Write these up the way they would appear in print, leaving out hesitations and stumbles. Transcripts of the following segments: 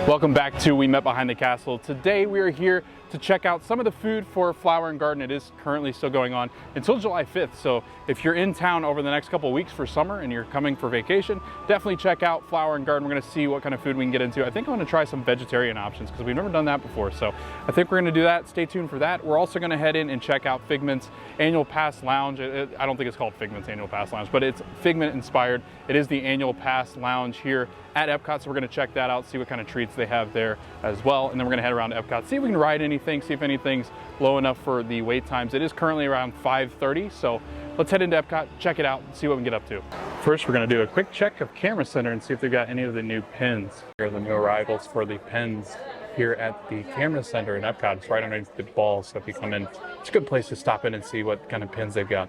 Welcome back to We Met Behind the Castle. Today we are here to check out some of the food for Flower and Garden. It is currently still going on until July 5th. So if you're in town over the next couple of weeks for summer and you're coming for vacation, definitely check out Flower and Garden. We're gonna see what kind of food we can get into. I think I'm gonna try some vegetarian options because we've never done that before. So I think we're gonna do that. Stay tuned for that. We're also gonna head in and check out Figment's Annual Pass Lounge. I don't think it's called Figment's Annual Pass Lounge, but it's Figment inspired. It is the Annual Pass Lounge here at Epcot, so we're gonna check that out, see what kind of treats they have there as well. And then we're gonna head around to Epcot, see if we can ride anything, see if anything's low enough for the wait times. It is currently around 5:30, so let's head into Epcot, check it out, and see what we can get up to. First, we're gonna do a quick check of Camera Center and see if they've got any of the new pins. Here are the new arrivals for the pins here at the Camera Center in Epcot. It's right underneath the ball, so if you come in, it's a good place to stop in and see what kind of pins they've got.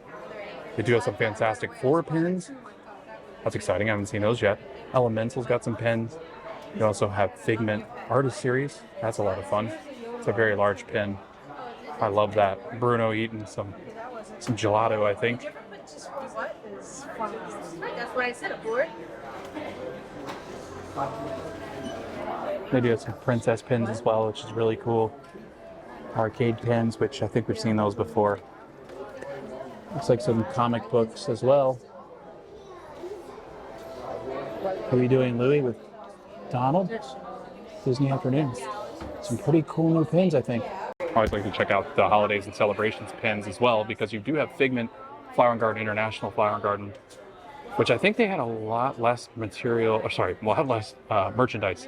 They do have some fantastic 4 pins. That's exciting, I haven't seen those yet. Elemental's got some pins. You also have Figment Artist Series. That's a lot of fun. It's a very large pin. I love that. Bruno eating some gelato, I think. That's what I said, aboard. They do have some princess pins as well, which is really cool. Arcade pins, which I think we've seen those before. Looks like some comic books as well. What are we doing, Louie, with Donald? Disney Afternoon. Some pretty cool new pins, I think. I always like to check out the holidays and celebrations pins as well, because you do have Figment Flower and Garden, International Flower and Garden, which I think they had a lot less material, or sorry, a lot less merchandise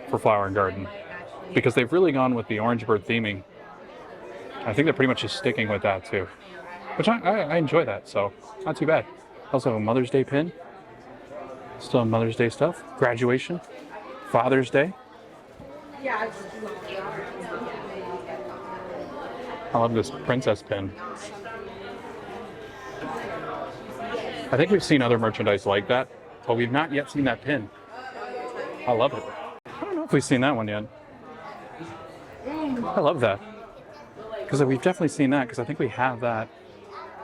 for Flower and Garden, because they've really gone with the orange bird theming. I think they're pretty much just sticking with that too, which I enjoy that, so not too bad. Also have a Mother's Day pin. Still have Mother's Day stuff. Graduation. Father's Day. I love this princess pin. I think we've seen other merchandise like that, but we've not yet seen that pin. I love it. I don't know if we've seen that one yet. I love that. Because we've definitely seen that, because I think we have that.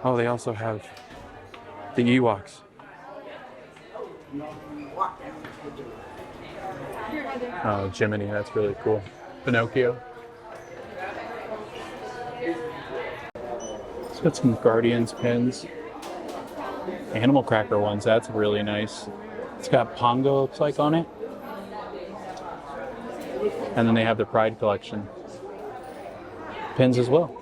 Oh, they also have the Ewoks. Oh, Jiminy, that's really cool. Pinocchio. It's got some Guardians pins. Animal Cracker ones, that's really nice. It's got Pongo, looks like, on it. And then they have the Pride collection pins as well.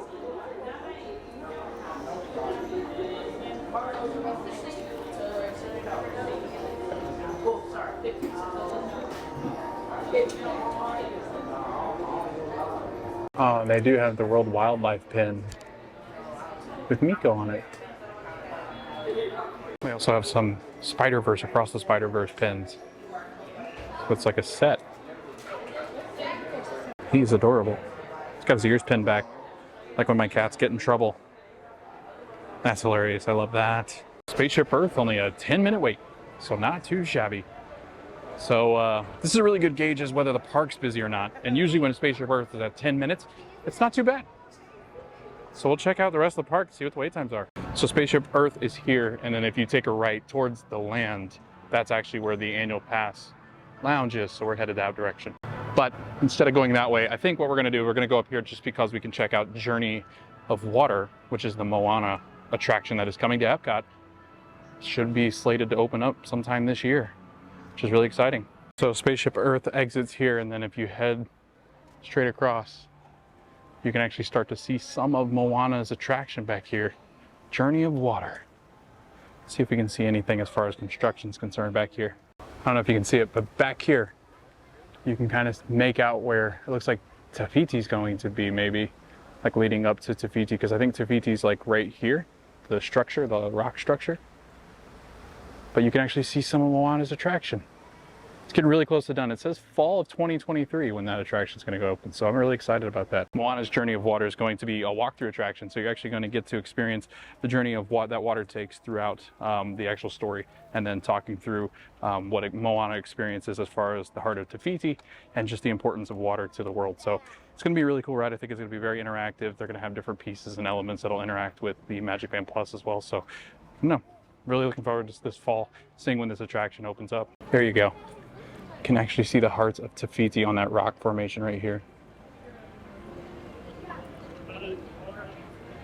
Oh, and they do have the World Wildlife pin with Miko on it. We also have some Spider-Verse, Across the Spider-Verse pins. So it's like a set. He's adorable. He's got his ears pinned back, like when my cats get in trouble. That's hilarious, I love that. Spaceship Earth, only a 10-minute wait, so not too shabby. So this is a really good gauge as whether the park's busy or not. And usually when Spaceship Earth is at 10 minutes, it's not too bad. So we'll check out the rest of the park, see what the wait times are. So Spaceship Earth is here, and then if you take a right towards the land, that's actually where the Annual Pass Lounge is, so we're headed that direction. But instead of going that way, I think what we're gonna do, we're gonna go up here just because we can check out Journey of Water, which is the Moana attraction that is coming to Epcot. Should be slated to open up sometime this year, which is really exciting. So Spaceship Earth exits here, and then if you head straight across, you can actually start to see some of Moana's attraction back here. Journey of Water. Let's see if we can see anything as far as construction is concerned back here. I don't know if you can see it, but back here, you can kind of make out where it looks like Te Fiti's going to be, maybe, like leading up to Te Fiti, because I think Te Fiti's like right here, the structure, the rock structure. But you can actually see some of Moana's attraction. It's getting really close to done. It says fall of 2023 when that attraction is going to go open, so I'm really excited about that. Moana's Journey of Water is going to be a walkthrough attraction, so you're actually going to get to experience the journey of what that water takes throughout the actual story, and then talking through what Moana experiences as far as the heart of Te Fiti and just the importance of water to the world. So it's going to be a really cool ride. I think it's going to be very interactive. They're going to have different pieces and elements that'll interact with the Magic Band Plus as well. So, no, really looking forward to this fall, seeing when this attraction opens up. There you go. can actually see the hearts of Tafiti on that rock formation right here.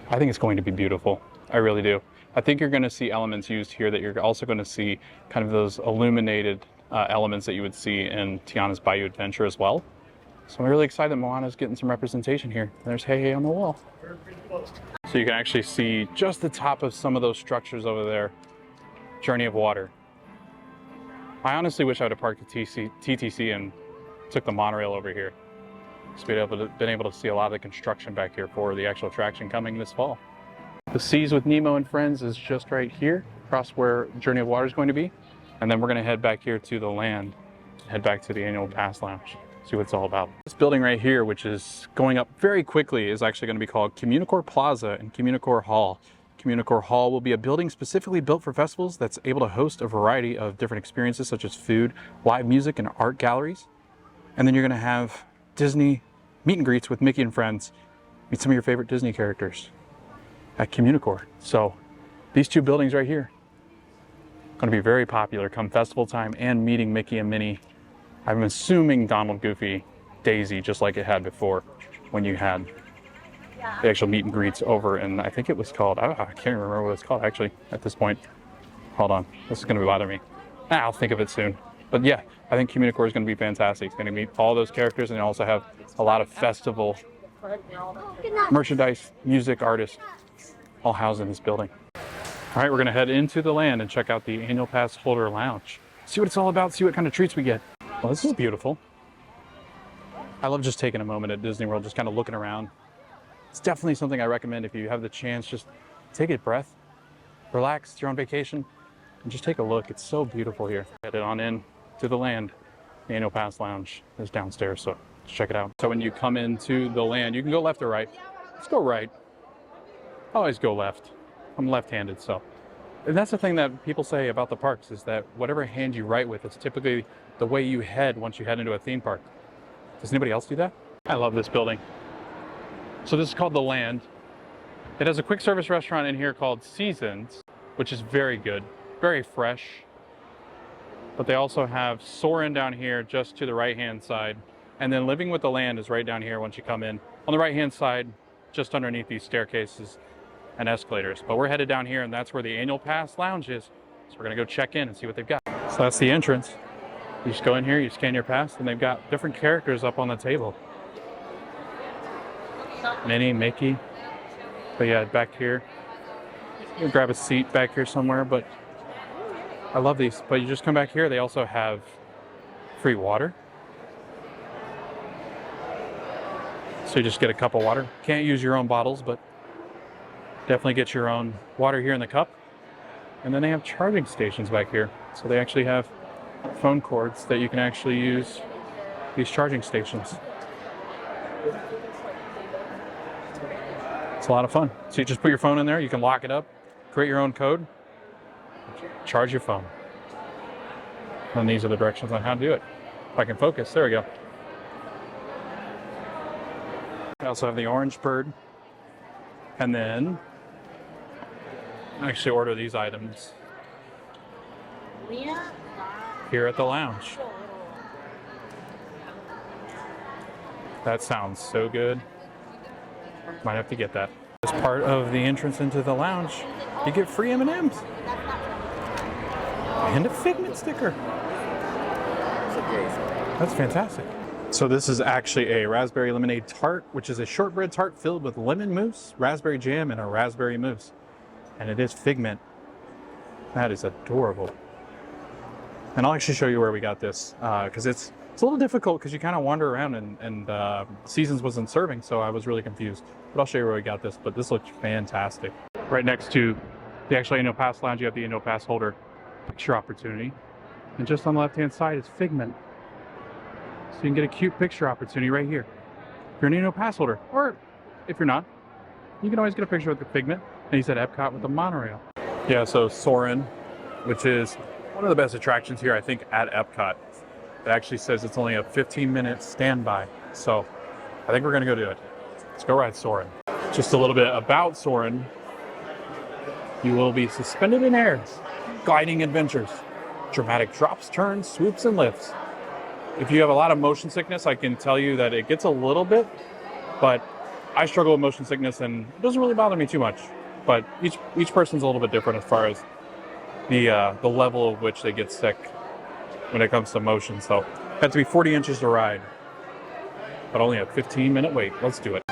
I think it's going to be beautiful. I really do. I think you're going to see elements used here that you're also going to see kind of those illuminated elements that you would see in Tiana's Bayou Adventure as well. So I'm really excited that Moana's getting some representation here. There's Hey Hey on the wall. So you can actually see just the top of some of those structures over there. Journey of Water. I honestly wish I would have parked at TTC and took the monorail over here. So been able to see a lot of the construction back here for the actual attraction coming this fall. The Seas with Nemo and Friends is just right here, across where Journey of Water is going to be. And then we're going to head back here to the land, head back to the annual pass lounge, see what it's all about. This building right here, which is going up very quickly, is actually going to be called Communicore Plaza and Communicore Hall. Communicore Hall will be a building specifically built for festivals that's able to host a variety of different experiences such as food, live music, and art galleries. And then you're going to have Disney meet and greets with Mickey and friends. Meet some of your favorite Disney characters at Communicore. So these two buildings right here going to be very popular come festival time and meeting Mickey and Minnie. I'm assuming Donald, Goofy, Daisy, just like it had before when you had the actual meet and greets over, and I think it was called, I can't remember what it's called actually at this point. Hold on, this is going to bother me. I'll think of it soon. But yeah, I think Communicore is going to be fantastic. It's going to meet all those characters and also have a lot of festival merchandise, music, artists, all housed in this building. All right, we're going to head into the land and check out the annual pass holder lounge. See what it's all about, see what kind of treats we get. Well, this is beautiful. I love just taking a moment at Disney World, just kind of looking around. It's definitely something I recommend if you have the chance. Just take a breath, relax, you're on vacation, and just take a look. It's so beautiful here. Headed on in to the land. The annual pass lounge is downstairs, so let's check it out. So when you come into the land, you can go left or right. Let's go right. Always go left. I'm left-handed, so. And that's the thing that people say about the parks, is that whatever hand you write with is typically the way you head once you head into a theme park. Does anybody else do that? I love this building. So this is called The Land. It has a quick service restaurant in here called Seasons, which is very good, very fresh. But they also have Soarin' down here just to the right-hand side. And then Living with the Land is right down here once you come in. On the right-hand side, just underneath these staircases and escalators. But we're headed down here, and that's where the annual pass lounge is. So we're gonna go check in and see what they've got. So that's the entrance. You just go in here, you scan your pass, and they've got different characters up on the table. Minnie, Mickey. But yeah, back here. You grab a seat back here somewhere, but I love these. But you just come back here, they also have free water. So you just get a cup of water. Can't use your own bottles, but definitely get your own water here in the cup. And then they have charging stations back here. So they actually have phone cords that you can actually use these charging stations. It's a lot of fun. So you just put your phone in there, you can lock it up, create your own code, charge your phone. And these are the directions on how to do it. If I can focus, there we go. I also have the orange bird. And then I actually order these items here at the lounge. That sounds so good. Might have to get that. As part of the entrance into the lounge, you get free M&Ms and a Figment sticker. That's fantastic. So this is actually a raspberry lemonade tart, which is a shortbread tart filled with lemon mousse, raspberry jam, and a raspberry mousse. And it is Figment. That is adorable. And I'll actually show you where we got this, because it's a little difficult because you kind of wander around and Seasons wasn't serving, so I was really confused. But I'll show you where we got this, but this looks fantastic. Right next to the actual annual pass lounge, you have the annual pass holder picture opportunity. And just on the left-hand side is Figment. So you can get a cute picture opportunity right here. If you're an annual pass holder, or if you're not, you can always get a picture with the Figment. And he's at Epcot with the monorail. Yeah, so Soarin', which is one of the best attractions here, I think, at Epcot. It actually says it's only a 15-minute standby. So I think we're gonna go do it. Let's go ride Soarin'. Just a little bit about Soarin'. You will be suspended in air, gliding adventures, dramatic drops, turns, swoops, and lifts. If you have a lot of motion sickness, I can tell you that it gets a little bit, but I struggle with motion sickness and it doesn't really bother me too much. But each person's a little bit different as far as the level of which they get sick when it comes to motion. So it had to be 40 inches to ride, but only a 15-minute wait. Let's do it.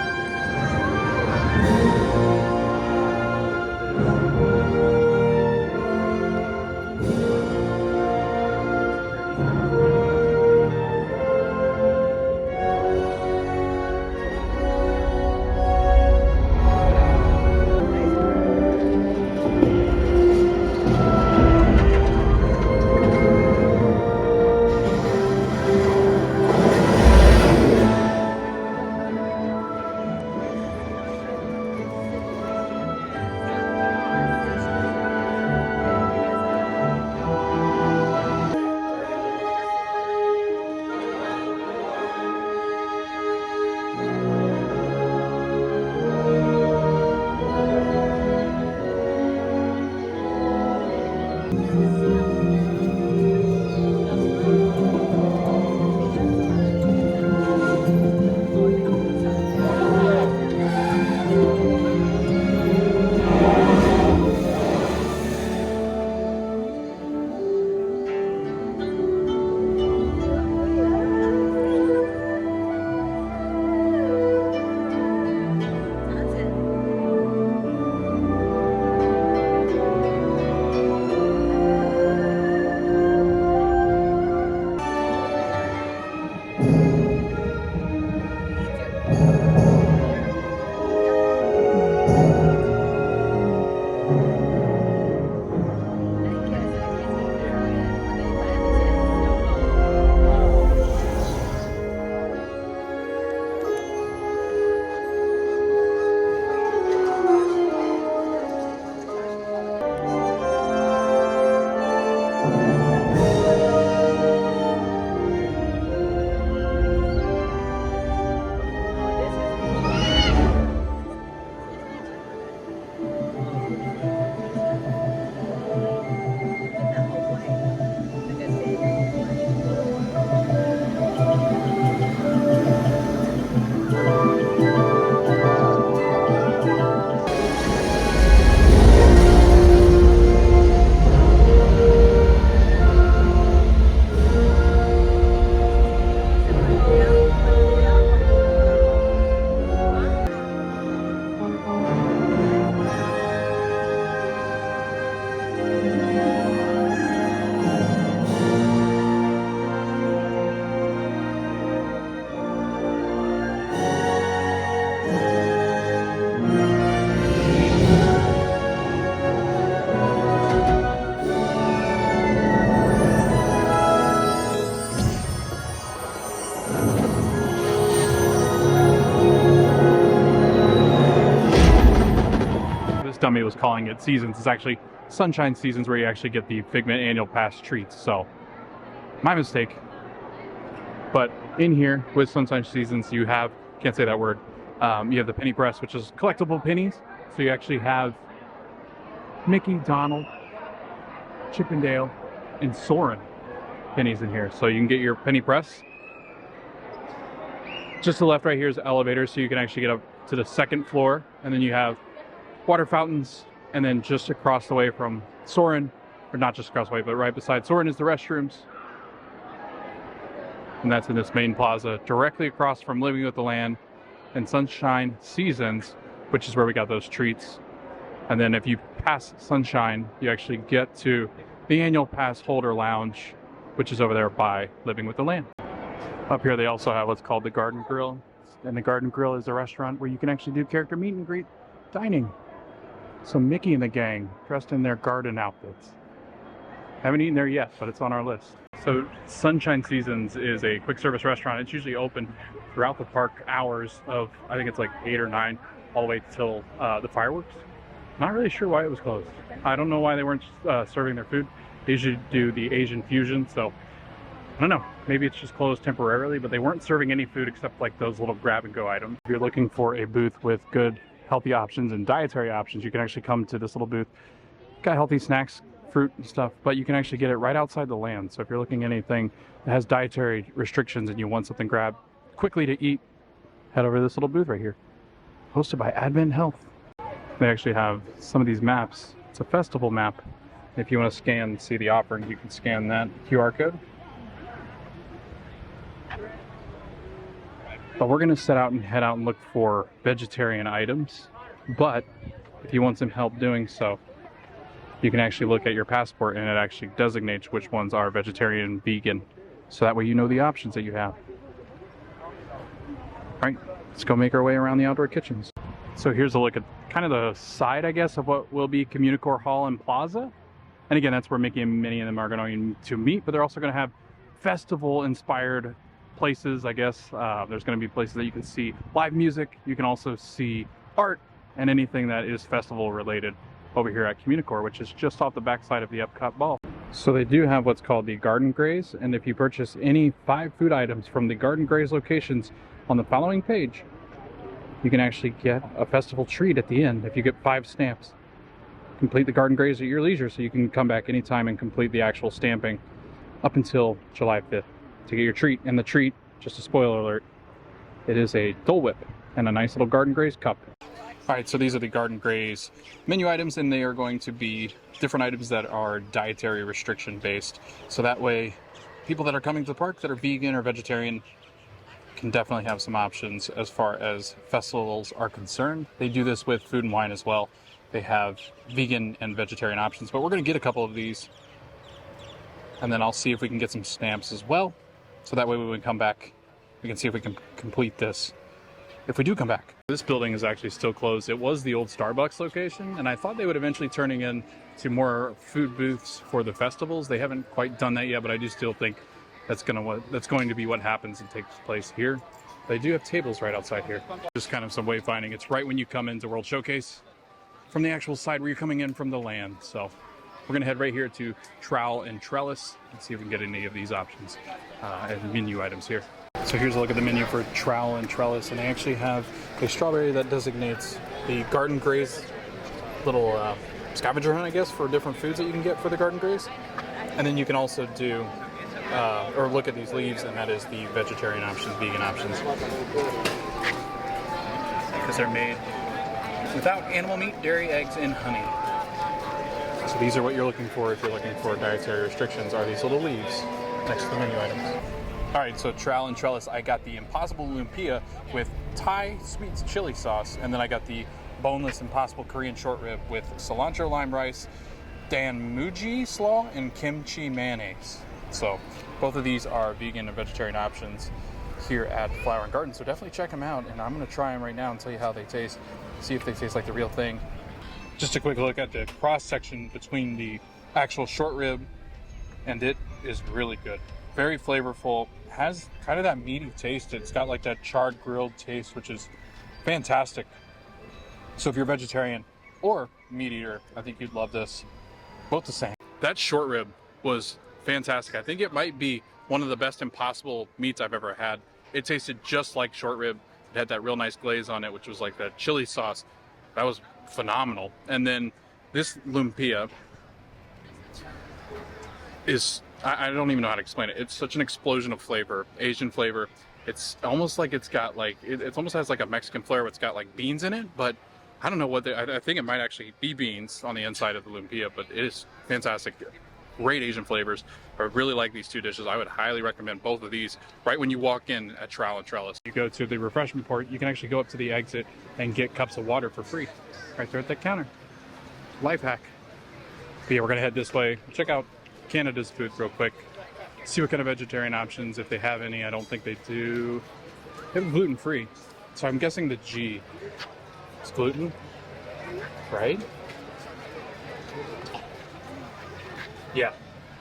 Dummy was calling it seasons. It's actually Sunshine Seasons, where you actually get the Figment Annual Pass treats. So my mistake. But in here with Sunshine Seasons, you have, can't say that word, you have the penny press, which is collectible pennies. So you actually have Mickey, Donald, Chip and Dale, and Soarin' pennies in here. So you can get your penny press. Just to the left right here is the elevator, so you can actually get up to the second floor, and then you have water fountains, and then just across the way from Soarin', or not just across the way, but right beside Soarin' is the restrooms. And that's in this main plaza, directly across from Living with the Land and Sunshine Seasons, which is where we got those treats. And then if you pass Sunshine, you actually get to the annual pass holder lounge, which is over there by Living with the Land. Up here they also have what's called the Garden Grill. And the Garden Grill is a restaurant where you can actually do character meet and greet dining. So Mickey and the gang dressed in their garden outfits. Haven't eaten there yet, but it's on our list. So Sunshine Seasons is a quick service restaurant. It's usually open throughout the park hours of, I think it's like 8 or 9, all the way till the fireworks. Not really sure why it was closed. I don't know why they weren't serving their food. They usually do the Asian fusion, so I don't know. Maybe it's just closed temporarily, but they weren't serving any food except like those little grab and go items. If you're looking for a booth with good healthy options and dietary options, you can actually come to this little booth. Got healthy snacks, fruit and stuff, but you can actually get it right outside the land. So if you're looking at anything that has dietary restrictions and you want something grabbed quickly to eat, head over to this little booth right here. Hosted by Advent Health. They actually have some of these maps. It's a festival map. If you want to scan, see the offering, you can scan that QR code. But we're going to set out and head out and look for vegetarian items. But if you want some help doing so, you can actually look at your passport and it actually designates which ones are vegetarian and vegan. So that way you know the options that you have. All right, let's go make our way around the outdoor kitchens. So here's a look at kind of the side, I guess, of what will be Communicore Hall and Plaza. And again, that's where Mickey and Minnie and them are going to meet, but they're also going to have festival-inspired places, I guess. There's going to be places that you can see live music. You can also see art and anything that is festival-related over here at Communicore, which is just off the backside of the Epcot Ball. So they do have what's called the Garden Graze, and if you purchase any 5 food items from the Garden Graze locations on the following page, you can actually get a festival treat at the end if you get 5 stamps. Complete the Garden Graze at your leisure, so you can come back anytime and complete the actual stamping up until July 5th to get your treat. And the treat, just a spoiler alert, it is a Dole Whip and a nice little Garden Graze cup. All right, so these are the Garden Graze menu items, and they are going to be different items that are dietary restriction based. So that way, people that are coming to the park that are vegan or vegetarian can definitely have some options as far as festivals are concerned. They do this with food and wine as well. They have vegan and vegetarian options, but we're going to get a couple of these, and then I'll see if we can get some stamps as well. So that way when we come back, we can see if we can complete this if we do come back. This building is actually still closed. It was the old Starbucks location, and I thought they would eventually turning into more food booths for the festivals. They haven't quite done that yet, but I do still think that's going to be what happens and takes place here. They do have tables right outside here. Just kind of some wayfinding. It's right when you come into World Showcase from the actual side where you're coming in from the land. So we're gonna head right here to Trowel and Trellis and see if we can get any of these options and menu items here. So here's a look at the menu for Trowel and Trellis, and they actually have a strawberry that designates the Garden Graze little scavenger hunt, I guess, for different foods that you can get for the Garden Graze. And then you can also do or look at these leaves, and that is the vegetarian options, vegan options, because they're made without animal meat, dairy, eggs, and honey. So these are what you're looking for if you're looking for dietary restrictions, are these little leaves next to the menu items. All right, so Trowel and Trellis, I got the Impossible Lumpia with Thai sweet chili sauce, and then I got the boneless Impossible Korean short rib with cilantro lime rice, danmuji slaw, and kimchi mayonnaise. So both of these are vegan and vegetarian options here at Flower and Garden, so definitely check them out, and I'm going to try them right now and tell you how they taste, see if they taste like the real thing. Just a quick look at the cross section between the actual short rib, and it is really good. Very flavorful, has kind of that meaty taste. It's got like that charred grilled taste, which is fantastic. So if you're vegetarian or meat eater, I think you'd love this. Both the same. That short rib was fantastic. I think it might be one of the best Impossible meats I've ever had. It tasted just like short rib. It had that real nice glaze on it, which was like that chili sauce. That was phenomenal. And then this lumpia is, I don't even know how to explain it. It's such an explosion of flavor, Asian flavor. It's almost like it's got like, it almost has like a Mexican flair. It's got like beans in it, but I don't know what I think it might actually be beans on the inside of the lumpia, but it is fantastic. Great Asian flavors. I really like these two dishes. I would highly recommend both of these right when you walk in at Trowel and Trellis. You go to the refreshment port, you can actually go up to the exit and get cups of water for free right there at that counter. Life hack. But yeah, we're gonna head this way. Check out Canada's food real quick. See what kind of vegetarian options, if they have any. I don't think they do. They have gluten free. So I'm guessing the G is gluten, right? Yeah.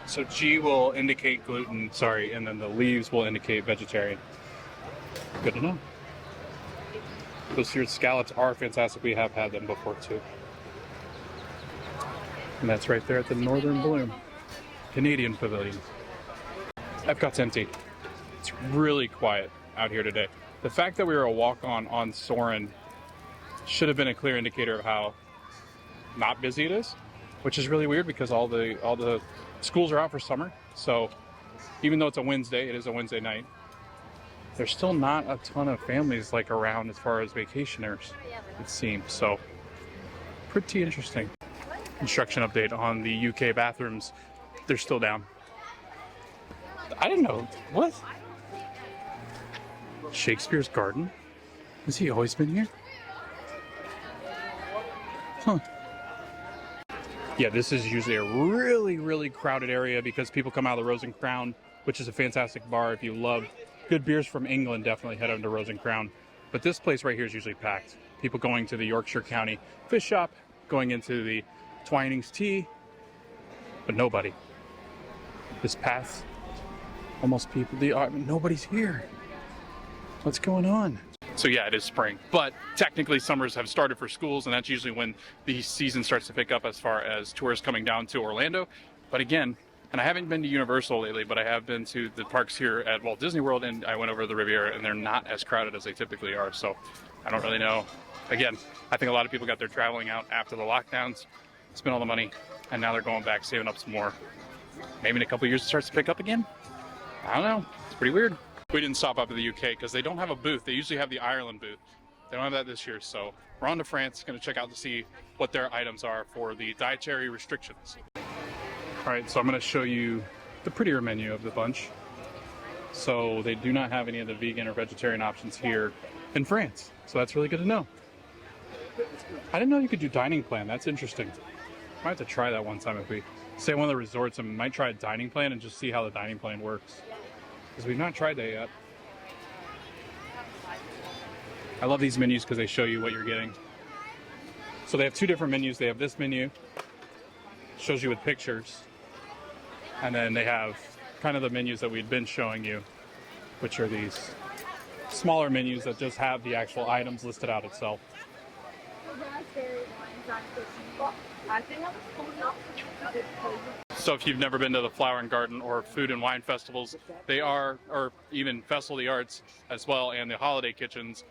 So G will indicate gluten, sorry, and then the leaves will indicate vegetarian. Good to know. Those seared scallops are fantastic. We have had them before too. And that's right there at the Northern Bloom Canadian Pavilion. Epcot's empty. It's really quiet out here today. The fact that we were a walk-on Soarin' should have been a clear indicator of how not busy it is, which is really weird because all the schools are out for summer. So even though it's a Wednesday, it is a Wednesday night. There's still not a ton of families like around as far as vacationers, it seems. So pretty interesting. Instruction update on the UK bathrooms. They're still down. I didn't know. What? Shakespeare's Garden? Has he always been here? Huh. Yeah, this is usually a really, really crowded area because people come out of the Rose and Crown, which is a fantastic bar. If you love good beers from England, definitely head on to Rose and Crown. But this place right here is usually packed. People going to the Yorkshire County Fish Shop, going into the Twinings Tea, but nobody. This path, almost people, nobody's here. What's going on? So yeah, it is spring, but technically summers have started for schools, and that's usually when the season starts to pick up as far as tourists coming down to Orlando. But again, and I haven't been to Universal lately, but I have been to the parks here at Walt Disney World, and I went over to the Riviera, and they're not as crowded as they typically are. So I don't really know. Again, I think a lot of people got their traveling out after the lockdowns, spent all the money, and now they're going back, saving up some more. Maybe in a couple of years it starts to pick up again. I don't know. It's pretty weird. We didn't stop up at the UK because they don't have a booth. They usually have the Ireland booth. They don't have that this year. So we're on to France, going to check out to see what their items are for the dietary restrictions. All right, so I'm going to show you the prettier menu of the bunch. So they do not have any of the vegan or vegetarian options here in France. So that's really good to know. I didn't know you could do dining plan. That's interesting. Might have to try that one time if we stay at one of the resorts, and might try a dining plan and just see how the dining plan works. Because we've not tried that yet. I love these menus because they show you what you're getting. So they have two different menus. They have this menu, shows you with pictures. And then they have kind of the menus that we'd been showing you, which are these smaller menus that just have the actual items listed out itself. So if you've never been to the Flower and Garden or Food and Wine Festivals, they are, or even Festival of the Arts as well, and the holiday kitchens,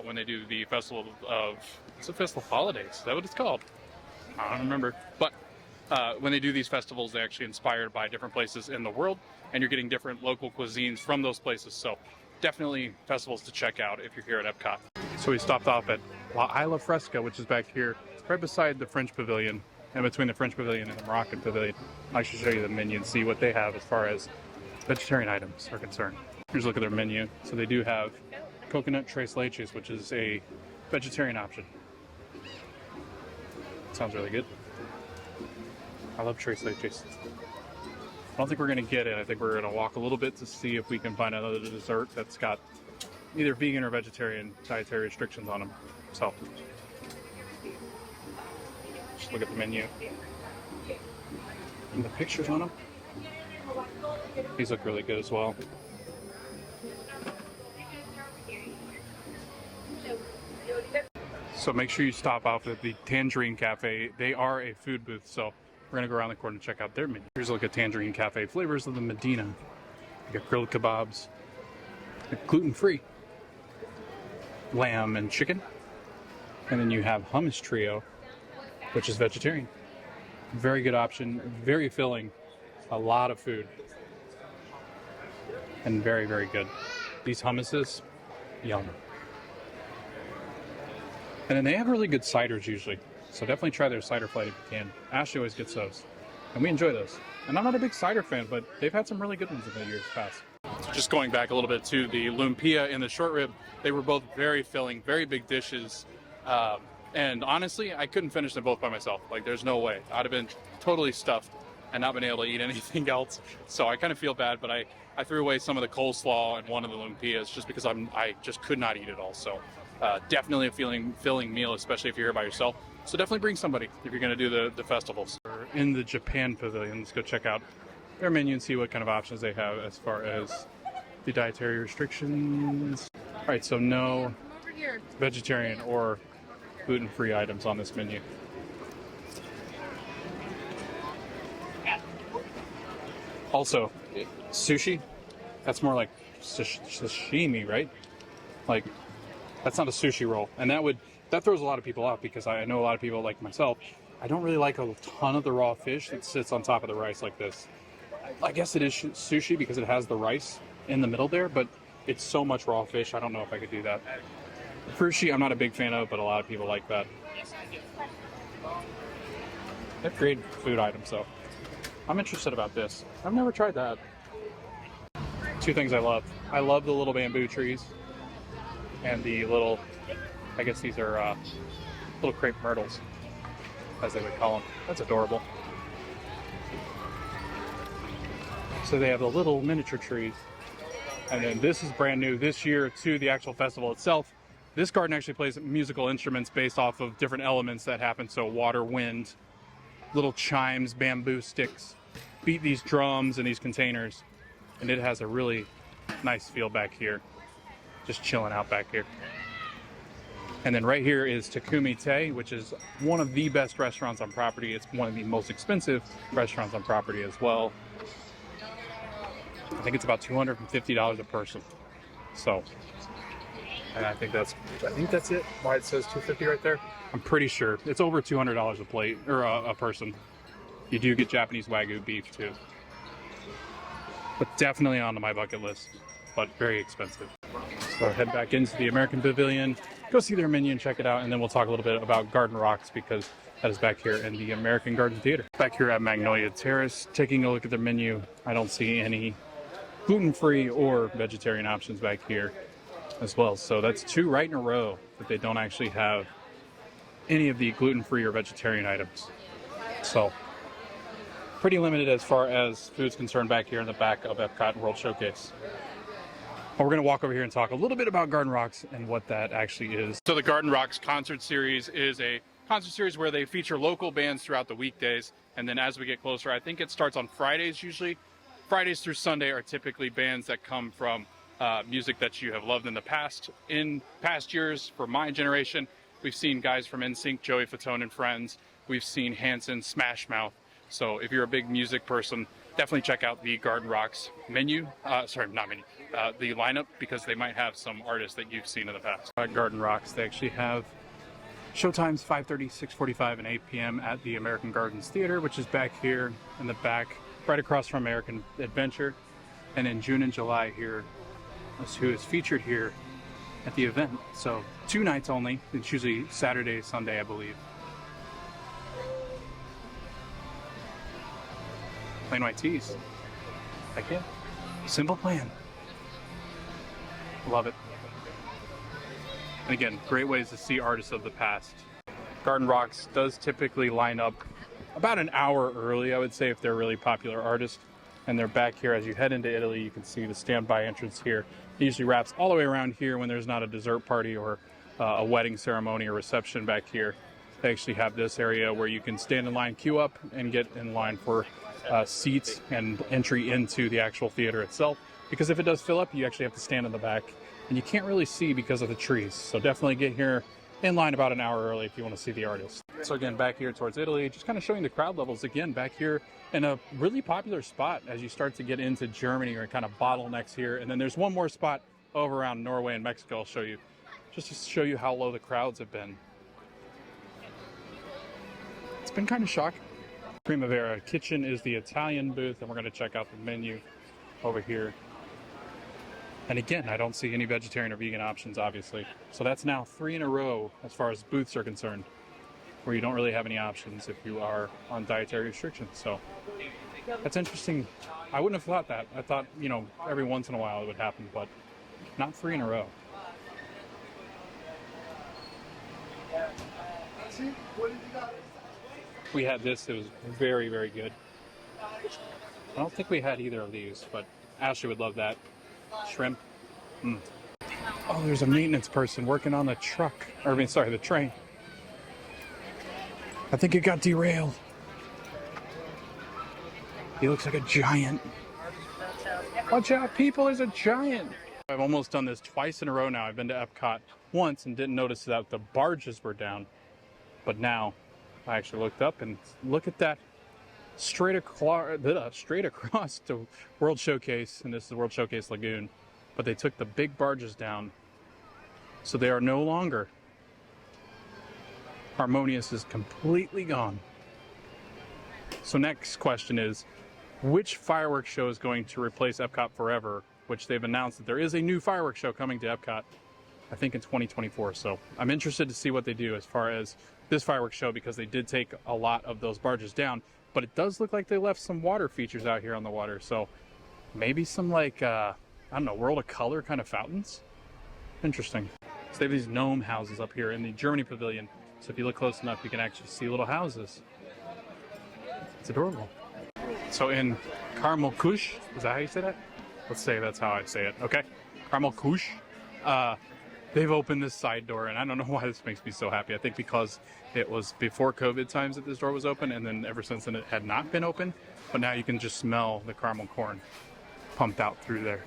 when they do the Festival of, it's a Festival of Holidays, is that what it's called? I don't remember. But when they do these festivals, they're actually inspired by different places in the world, and you're getting different local cuisines from those places. So definitely festivals to check out if you're here at Epcot. So we stopped off at La Isla Fresca, which is back here, right beside the French Pavilion, and between the French Pavilion and the Moroccan Pavilion. I should show you the menu and see what they have as far as vegetarian items are concerned. Here's a look at their menu. So they do have coconut tres leches, which is a vegetarian option. Sounds really good. I love tres leches. I don't think we're going to get it. I think we're going to walk a little bit to see if we can find another dessert that's got either vegan or vegetarian dietary restrictions on them. So just look at the menu and the pictures on them. These look really good as well. So make sure you stop off at the Tangerine Cafe. They are a food booth, so we're gonna go around the corner and check out their menu. Here's a look at Tangerine Cafe. Flavors of the Medina. You got grilled kebabs, gluten-free, lamb and chicken. And then you have hummus trio, which is vegetarian. Very good option, very filling, a lot of food. And very, very good. These hummuses, yum. And then they have really good ciders usually. So definitely try their cider flight if you can. Ashley always gets those. And we enjoy those. And I'm not a big cider fan, but they've had some really good ones in the years past. Just going back a little bit to the lumpia and the short rib, they were both very filling, very big dishes. And honestly, I couldn't finish them both by myself. Like, there's no way. I'd have been totally stuffed and not been able to eat anything else. So I kind of feel bad, but I threw away some of the coleslaw and one of the lumpias just because I just could not eat it all. So definitely a filling meal, especially if you're here by yourself. So definitely bring somebody if you're going to do the festivals. We're in the Japan Pavilion. Let's go check out their menu and see what kind of options they have as far as the dietary restrictions. All right, so no vegetarian or gluten-free items on this menu. Also, sushi, that's more like sashimi, right? Like, that's not a sushi roll. And that throws a lot of people off because I know a lot of people like myself, I don't really like a ton of the raw fish that sits on top of the rice like this. I guess it is sushi because it has the rice in the middle there, but it's so much raw fish. I don't know if I could do that. Frushi, I'm not a big fan of, but a lot of people like that. They're great food items, though. I'm interested about this. I've never tried that. Two things I love. I love the little bamboo trees and the little, I guess these are little crepe myrtles, as they would call them. That's adorable. So they have the little miniature trees. And then this is brand new this year to the actual festival itself. This garden actually plays musical instruments based off of different elements that happen. So water, wind, little chimes, bamboo sticks, beat these drums and these containers. And it has a really nice feel back here. Just chilling out back here. And then right here is Takumi Te, which is one of the best restaurants on property. It's one of the most expensive restaurants on property as well. I think it's about $250 a person. So, and I think that's it. Why it says $250 right there? I'm pretty sure it's over $200 a plate or a person. You do get Japanese Wagyu beef too, but definitely on my bucket list, but very expensive. So head back into the American Pavilion, go see their menu and check it out, and then we'll talk a little bit about Garden Rocks because that is back here in the American Garden Theater. Back here at Magnolia Terrace, taking a look at their menu, I don't see any gluten-free or vegetarian options back here as well. So that's two right in a row that they don't actually have any of the gluten-free or vegetarian items. So pretty limited as far as food's concerned back here in the back of Epcot World Showcase. Well, we're going to walk over here and talk a little bit about Garden Rocks and what that actually is. So the Garden Rocks concert series is a concert series where they feature local bands throughout the weekdays. And then as we get closer, I think it starts on Fridays usually. Fridays through Sunday are typically bands that come from music that you have loved in the past. In past years, for my generation, we've seen guys from NSYNC, Joey Fatone and Friends. We've seen Hanson, Smash Mouth. So if you're a big music person, definitely check out the Garden Rocks menu. The lineup, because they might have some artists that you've seen in the past. At Garden Rocks, they actually have showtimes 5:30, 6:45, and 8 p.m. at the American Gardens Theater, which is back here in the back, right across from American Adventure. And in June and July here, that's who is featured here at the event. So 2 nights only. It's usually Saturday, Sunday, I believe. Plain white tees. Heck yeah. Simple plan. Love it. And again, great ways to see artists of the past. Garden Rocks does typically line up about an hour early, I would say, if they're a really popular artist. And they're back here as you head into Italy. You can see the standby entrance here. It usually wraps all the way around here when there's not a dessert party or a wedding ceremony or reception back here. They actually have this area where you can stand in line, queue up, and get in line for seats and entry into the actual theater itself. Because if it does fill up, you actually have to stand in the back. And you can't really see because of the trees. So definitely get here in line about an hour early if you want to see the artist. So again, back here towards Italy, just kind of showing the crowd levels again back here in a really popular spot as you start to get into Germany or kind of bottlenecks here. And then there's one more spot over around Norway and Mexico I'll show you, just to show you how low the crowds have been. It's been kind of shocking. Primavera Kitchen is the Italian booth, and we're going to check out the menu over here. And again, I don't see any vegetarian or vegan options, obviously. So that's now 3 in a row as far as booths are concerned, where you don't really have any options if you are on dietary restrictions. So that's interesting. I wouldn't have thought that. I thought, every once in a while it would happen, but not 3 in a row. We had this. It was very, very good. I don't think we had either of these, but Ashley would love that. Shrimp. Oh, there's a maintenance person working on the truck. The train. I think it got derailed. He looks like a giant. Watch out, people, there's a giant. I've almost done this twice in a row now. I've been to Epcot once and didn't notice that the barges were down. But now I actually looked up and look at that. Straight across to World Showcase, and this is the World Showcase Lagoon, but they took the big barges down, so they are no longer. Harmonious is completely gone. So next question is, which fireworks show is going to replace Epcot forever, which they've announced that there is a new fireworks show coming to Epcot, I think in 2024. So I'm interested to see what they do as far as this fireworks show, because they did take a lot of those barges down, but it does look like they left some water features out here on the water. So maybe some like, I don't know, World of Color kind of fountains. Interesting. So they have these gnome houses up here in the Germany Pavilion. So if you look close enough, you can actually see little houses. It's adorable. So in Caramel Kush, is that how you say that? Let's say that's how I say it, okay? Caramel Kush. They've opened this side door, and I don't know why this makes me so happy. I think because it was before COVID times that this door was open, and then ever since then it had not been open. But now you can just smell the caramel corn pumped out through there.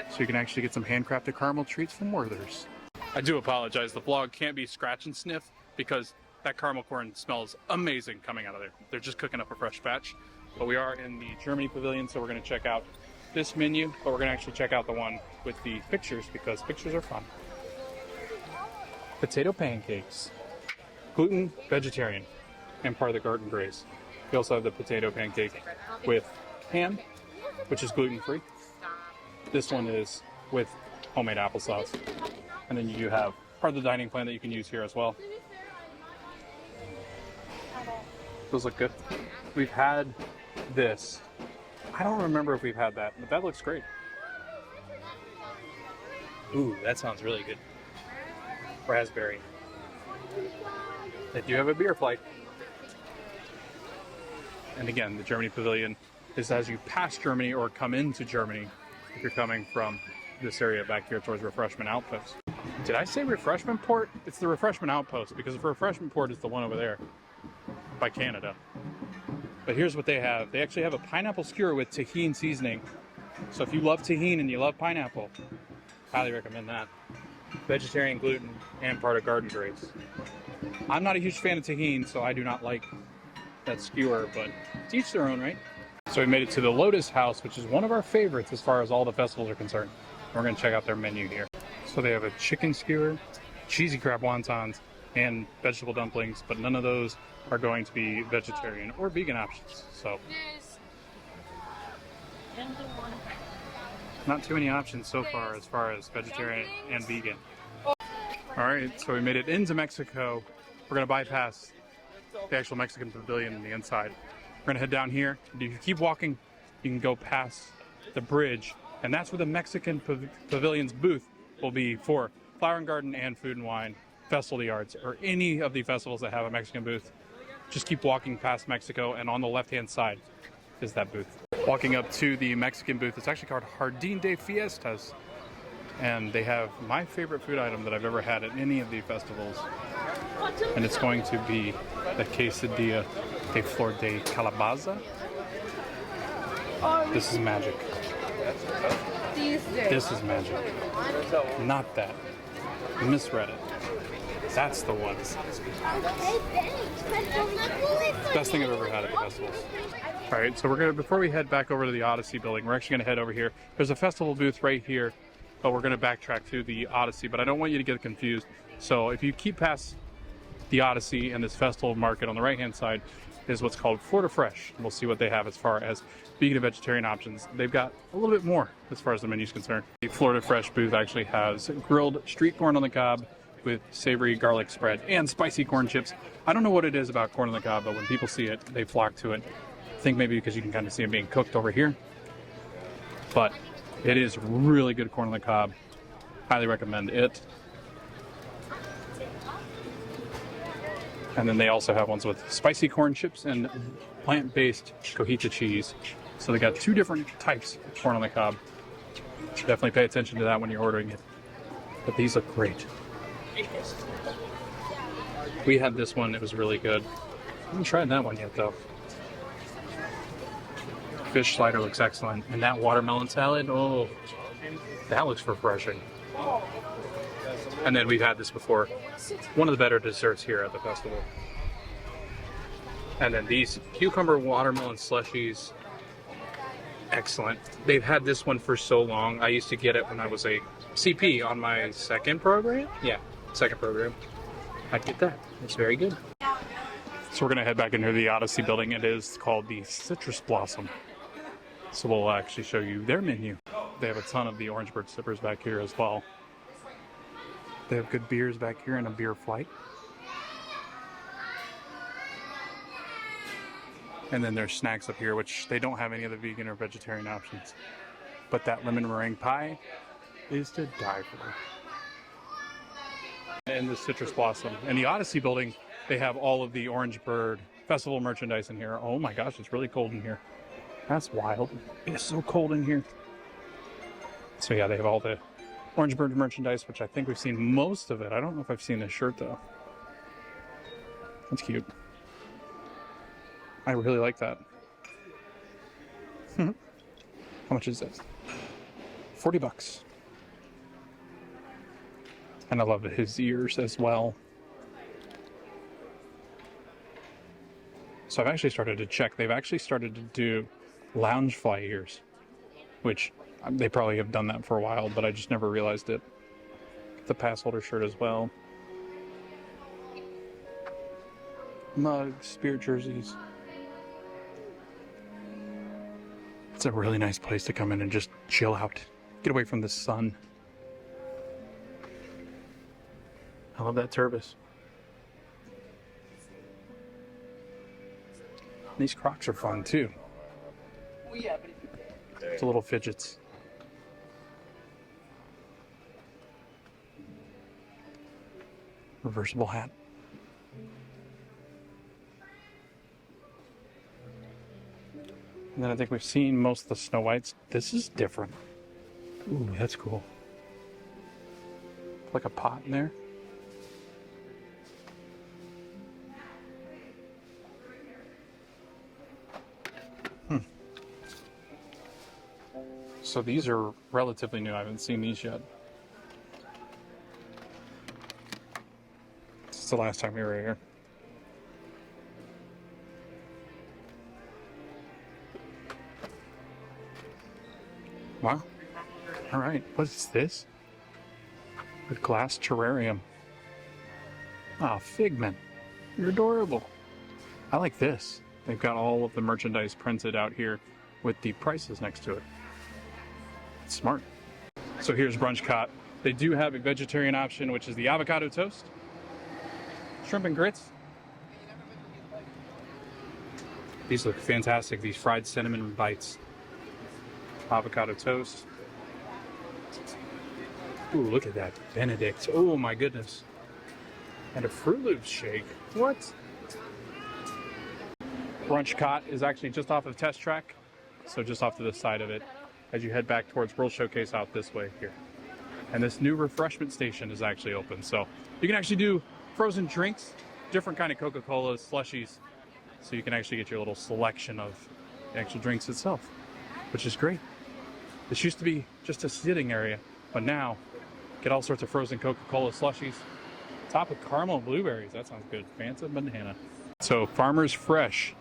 So you can actually get some handcrafted caramel treats from Werther's. I do apologize, the vlog can't be scratch and sniff because that caramel corn smells amazing coming out of there. They're just cooking up a fresh batch. But we are in the Germany Pavilion, so we're gonna check out this menu, but we're gonna actually check out the one with the pictures because pictures are fun. Potato pancakes, gluten, vegetarian, and part of the garden graze. We also have the potato pancake with ham, which is gluten-free. This one is with homemade applesauce. And then you have part of the dining plan that you can use here as well. Those look good. We've had this. I don't remember if we've had that, but that looks great. Ooh, that sounds really good. Raspberry. They do have a beer flight. And again, the Germany Pavilion is as you pass Germany or come into Germany, if you're coming from this area back here towards Refreshment Outpost. Did I say Refreshment Port? It's the Refreshment Outpost, because the Refreshment Port is the one over there by Canada. But here's what they have. They actually have a pineapple skewer with tahini seasoning. So if you love tahini and you love pineapple, highly recommend that. Vegetarian, gluten, and part of garden graze. I'm not a huge fan of tahini, so I do not like that skewer, but to each their own, right? So we made it to the Lotus House, which is one of our favorites as far as all the festivals are concerned. We're going to check out their menu here. So they have a chicken skewer, cheesy crab wontons, and vegetable dumplings, but none of those are going to be vegetarian or vegan options. So not too many options so far as vegetarian and vegan. All right, so we made it into Mexico. We're going to bypass the actual Mexican pavilion in the inside. We're going to head down here. If you keep walking, you can go past the bridge, and that's where the Mexican pavilion's booth will be for Flower and Garden and Food and Wine, Festival of the Arts, or any of the festivals that have a Mexican booth. Just keep walking past Mexico, and on the left-hand side is that booth. Walking up to the Mexican booth, it's actually called Jardín de Fiestas, and they have my favorite food item that I've ever had at any of the festivals, and it's going to be the quesadilla de flor de calabaza. This is magic. This is magic. Not that. Misread it. That's the one. Best thing I've ever had at the festivals. All right, so we're gonna, before we head back over to the Odyssey building, we're actually gonna head over here. There's a festival booth right here, but we're gonna backtrack to the Odyssey, but I don't want you to get confused. So if you keep past the Odyssey and this festival market on the right-hand side is what's called Florida Fresh. We'll see what they have as far as vegan and vegetarian options. They've got a little bit more as far as the menu's concerned. The Florida Fresh booth actually has grilled street corn on the cob with savory garlic spread and spicy corn chips. I don't know what it is about corn on the cob, but when people see it, they flock to it. I think maybe because you can kind of see it being cooked over here. But it is really good corn on the cob. Highly recommend it. And then they also have ones with spicy corn chips and plant-based cojita cheese. So they got two different types of corn on the cob. Definitely pay attention to that when you're ordering it. But these look great. We had this one, it was really good. I haven't tried that one yet though. Fish slider looks excellent. And that watermelon salad, oh, that looks refreshing. And then we've had this before. One of the better desserts here at the festival. And then these cucumber watermelon slushies, excellent. They've had this one for so long. I used to get it when I was a CP on my second program. Yeah, second program. I'd get that. It's very good. So we're gonna head back into the Odyssey building. It is called the Citrus Blossom. So we'll actually show you their menu. They have a ton of the Orange Bird sippers back here as well. They have good beers back here and a beer flight. And then there's snacks up here, which they don't have any of the vegan or vegetarian options. But that lemon meringue pie is to die for. And the Citrus Blossom. In the Odyssey building, they have all of the Orange Bird Festival merchandise in here. Oh my gosh, it's really cold in here. That's wild. It's so cold in here. So yeah, they have all the Orange Bird merchandise, which I think we've seen most of it. I don't know if I've seen this shirt though. That's cute. I really like that. How much is this? 40 bucks. And I love his ears as well. So I've actually started to check. They've actually started to do Loungefly ears, which they probably have done that for a while, but I just never realized it. The passholder shirt as well. Mugs, spirit jerseys. It's a really nice place to come in and just chill out. Get away from the sun. I love that Turbis. These Crocs are fun too. It's a little fidgets. Reversible hat. And then I think we've seen most of the Snow Whites. This is different. Ooh, that's cool. Like a pot in there. So these are relatively new. I haven't seen these yet. This is the last time we were here. Wow. All right. What is this? A glass terrarium. Ah, Figment. You're adorable. I like this. They've got all of the merchandise printed out here with the prices next to it. It's smart. So here's Brunch Cot. They do have a vegetarian option, which is the avocado toast, shrimp and grits. These look fantastic. These fried cinnamon bites. Avocado toast. Ooh, look at that. Benedict. Oh my goodness. And a Fruit Loops shake. What? Brunch Cot is actually just off of Test Track. So just off to the side of it as you head back towards World Showcase out this way here. And this new refreshment station is actually open. So you can actually do frozen drinks, different kind of Coca-Colas, slushies. So you can actually get your little selection of the actual drinks itself, which is great. This used to be just a sitting area, but now get all sorts of frozen Coca-Cola slushies. Top with caramel and blueberries. That sounds good. Fanta banana. So Farmer's Fresh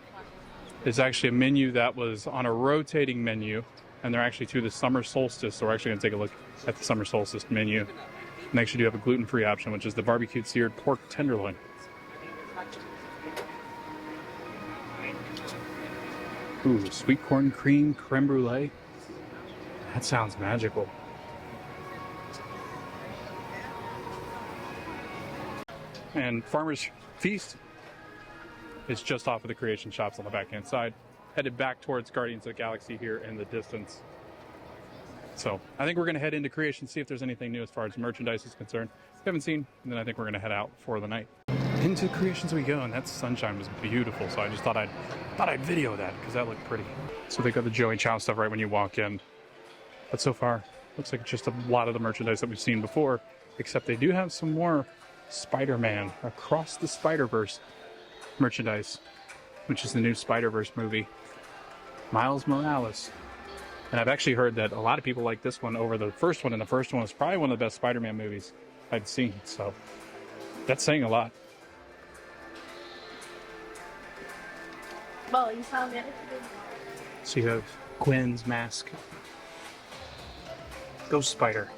is actually a menu that was on a rotating menu, and they're actually to the summer solstice. So we're actually going to take a look at the summer solstice menu. And they actually do have a gluten-free option, which is the barbecued seared pork tenderloin. Ooh, sweet corn cream creme brulee. That sounds magical. And Farmer's Feast is just off of the Creation Shops on the back-hand side, headed back towards Guardians of the Galaxy here in the distance. So I think we're going to head into Creation, see if there's anything new as far as merchandise is concerned. If we haven't seen, and then I think we're going to head out for the night. Into Creations we go, and that sunshine was beautiful, so I just thought I'd video that because that looked pretty. So they got the Joey Chow stuff right when you walk in. But so far, looks like just a lot of the merchandise that we've seen before, except they do have some more Spider-Man Across the Spider-Verse merchandise, which is the new Spider-Verse movie. Miles Morales. And I've actually heard that a lot of people like this one over the first one, and the first one was probably one of the best Spider-Man movies I'd seen, so that's saying a lot. So you have Gwen's mask. Ghost Spider.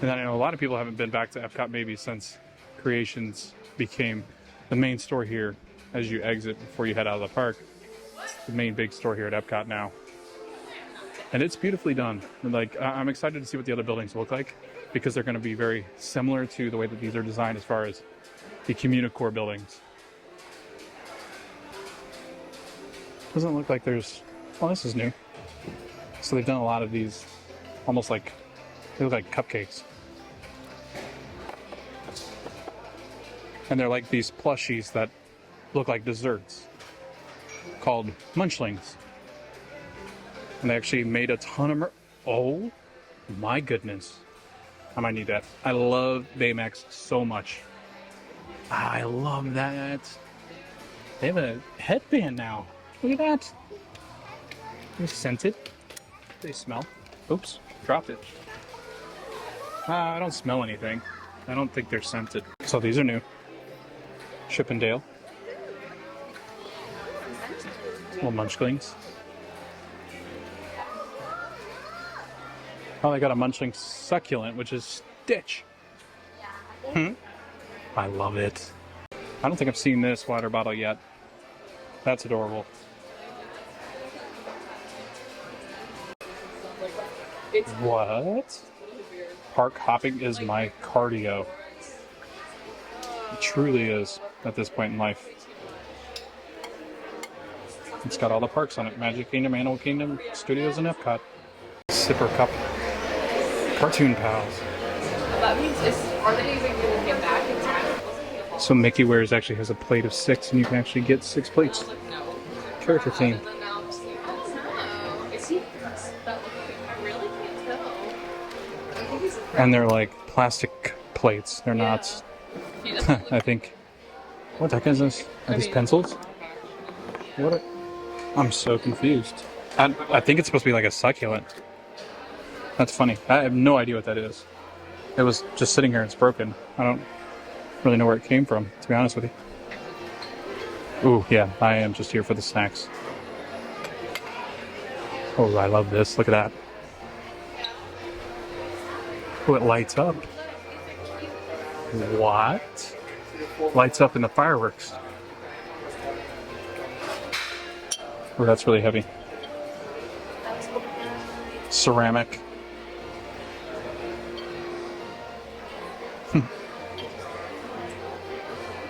And I know a lot of people haven't been back to Epcot maybe since Creations became the main store here as you exit before you head out of the park. It's the main big store here at Epcot now. And it's beautifully done. And like, I'm excited to see what the other buildings look like because they're going to be very similar to the way that these are designed as far as the Communicore buildings. Doesn't look like there's... Oh, this is new. So they've done a lot of these almost like... They look like cupcakes. And they're like these plushies that look like desserts called Munchlings. And they actually made a ton of oh my goodness. I might need that. I love Baymax so much. I love that. They have a headband now. Look at that. They're scented. They smell. Oops, dropped it. I don't smell anything. I don't think they're scented. So these are new. Chippendale. Little Munchlings. Oh, they got a Munchling succulent, which is Stitch. I love it. I don't think I've seen this water bottle yet. That's adorable. What? Park hopping is my cardio. It truly is at this point in life. It's got all the parks on it. Magic Kingdom, Animal Kingdom, Studios, and Epcot. Sipper Cup. Cartoon Pals. That means are they even going to get back in time? So Mickey Wares actually has a plate of 6, and you can actually get 6 plates. Character theme. And they're like plastic plates. They're not. I think. What the heck is this? Are these pencils? What? I'm so confused. I think it's supposed to be like a succulent. That's funny. I have no idea what that is. It was just sitting here and it's broken. I don't really know where it came from, to be honest with you. Ooh, yeah, I am just here for the snacks. Oh, I love this. Look at that. Oh, it lights up. What? Lights up in the fireworks. Oh, that's really heavy. Ceramic.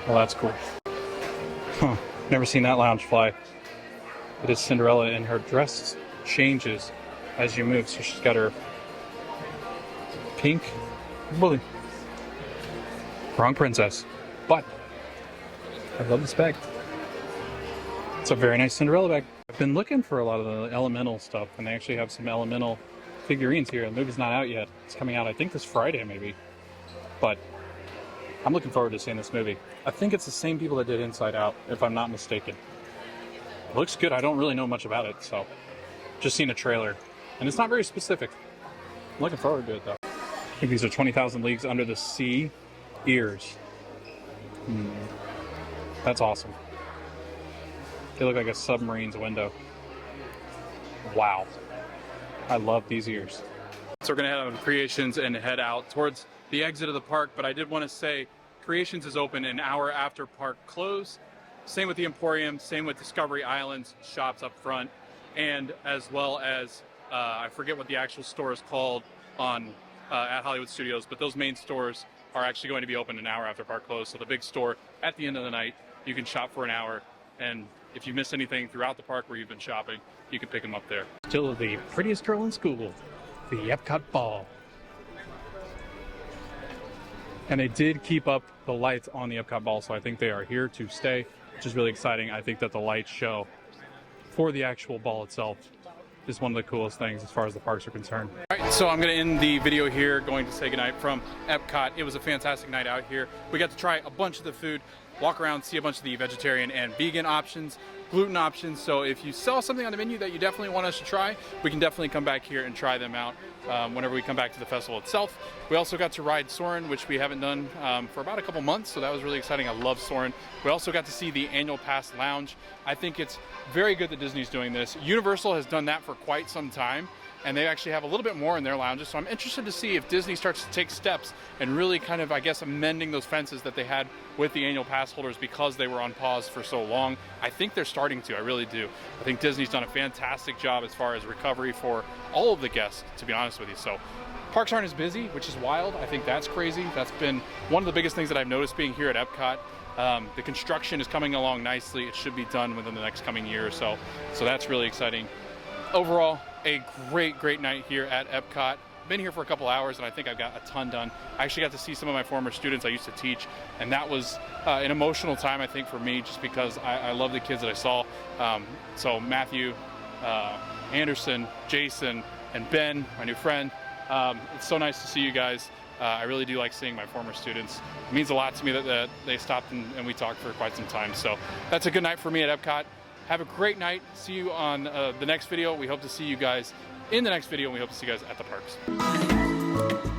Well, that's cool. Huh. Never seen that lounge fly. It is Cinderella, and her dress changes as you move. So she's got her pink bully. Wrong princess. But I love this bag. It's a very nice Cinderella bag. I've been looking for a lot of the Elemental stuff, and they actually have some Elemental figurines here. The movie's not out yet. It's coming out, I think, this Friday, maybe. But I'm looking forward to seeing this movie. I think it's the same people that did Inside Out, if I'm not mistaken. It looks good. I don't really know much about it, so just seen a trailer. And it's not very specific. I'm looking forward to it, though. I think these are 20,000 Leagues Under the Sea ears. That's awesome. They look like a submarine's window. Wow. I love these ears. So we're going to head out of Creations and head out towards the exit of the park, but I did want to say Creations is open an hour after park close. Same with the Emporium, same with Discovery Island's shops up front, and as well as, I forget what the actual store is called on at Hollywood Studios, but those main stores are actually going to be open an hour after park close. So the big store at the end of the night, you can shop for an hour, and if you miss anything throughout the park where you've been shopping, you can pick them up there. Still the prettiest girl in school, the Epcot Ball. And they did keep up the lights on the Epcot Ball, so I think they are here to stay, which is really exciting. I think that the light show for the actual ball itself is one of the coolest things as far as the parks are concerned. All right, so I'm going to end the video here, going to say goodnight from Epcot. It was a fantastic night out here. We got to try a bunch of the food, walk around, see a bunch of the vegetarian and vegan options, gluten options. So if you sell something on the menu that you definitely want us to try, we can definitely come back here and try them out whenever we come back to the festival itself. We also got to ride Soarin', which we haven't done for about a couple months, so that was really exciting. I love Soarin'. We also got to see the annual pass lounge. I think it's very good that Disney's doing this. Universal has done that for quite some time, and they actually have a little bit more in their lounges. So I'm interested to see if Disney starts to take steps and really kind of, I guess, amending those fences that they had with the annual pass holders because they were on pause for so long. I think they're starting to, I really do. I think Disney's done a fantastic job as far as recovery for all of the guests, to be honest with you. So parks aren't as busy, which is wild. I think that's crazy. That's been one of the biggest things that I've noticed being here at Epcot. The construction is coming along nicely. It should be done within the next coming year or so. So that's really exciting. Overall, a great night here at Epcot. Been here for a couple hours and I think I've got a ton done. I actually got to see some of my former students I used to teach, and that was an emotional time, I think, for me, just because I love the kids that I saw. So Matthew, Anderson, Jason, and Ben, my new friend. It's so nice to see you guys. I really do like seeing my former students. It means a lot to me that they stopped and we talked for quite some time. So that's a good night for me at Epcot. Have a great night. See you on the next video. We hope to see you guys in the next video, and we hope to see you guys at the parks.